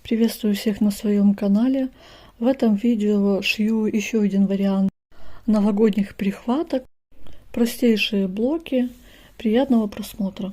Приветствую всех на своем канале. В этом видео шью еще один вариант новогодних прихваток. Простейшие блоки. Приятного просмотра.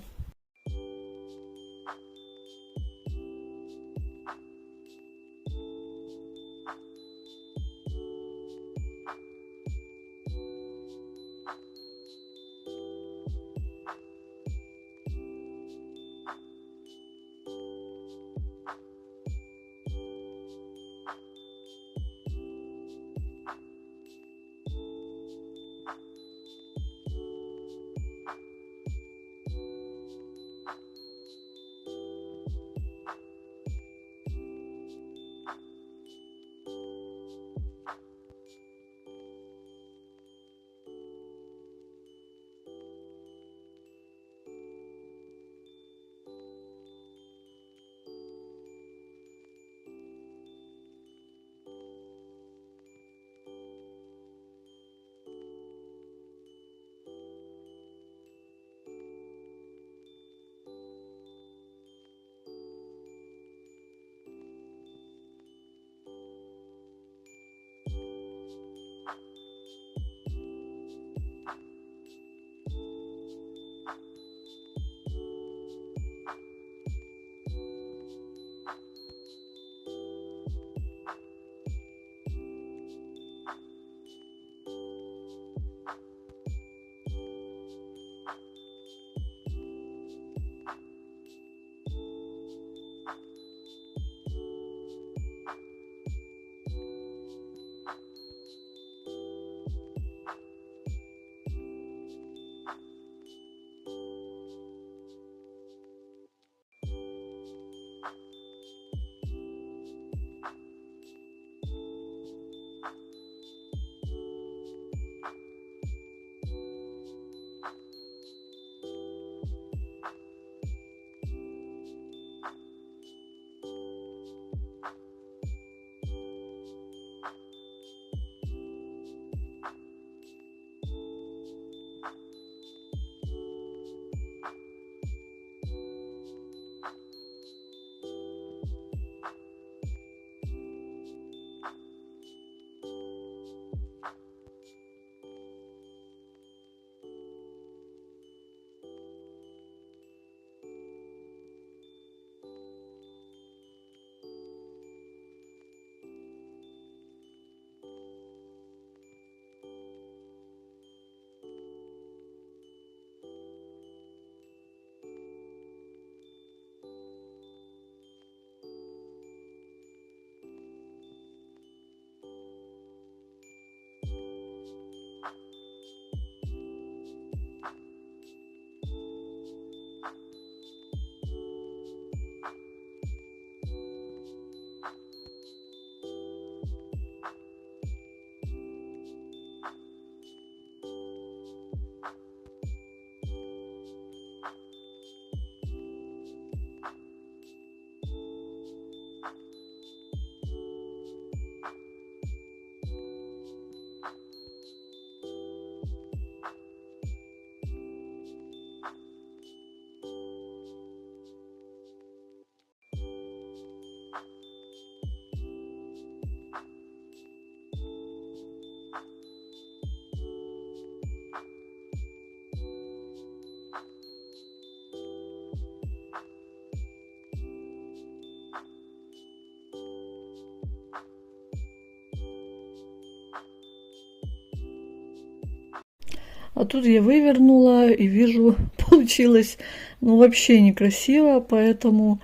А тут я вывернула и вижу, получилось вообще некрасиво, поэтому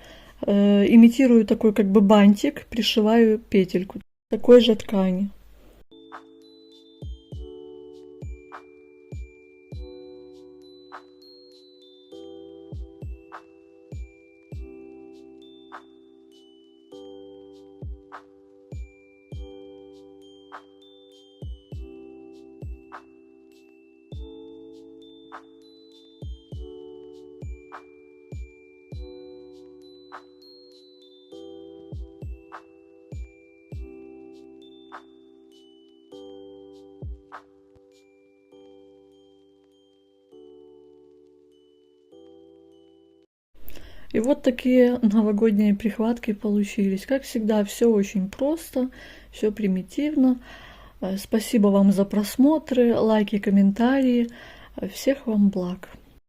имитирую такой как бы бантик, пришиваю петельку такой же ткани. И вот такие новогодние прихватки получились. Как всегда, все очень просто, все примитивно. Спасибо вам за просмотры, лайки, комментарии. Всех вам благ.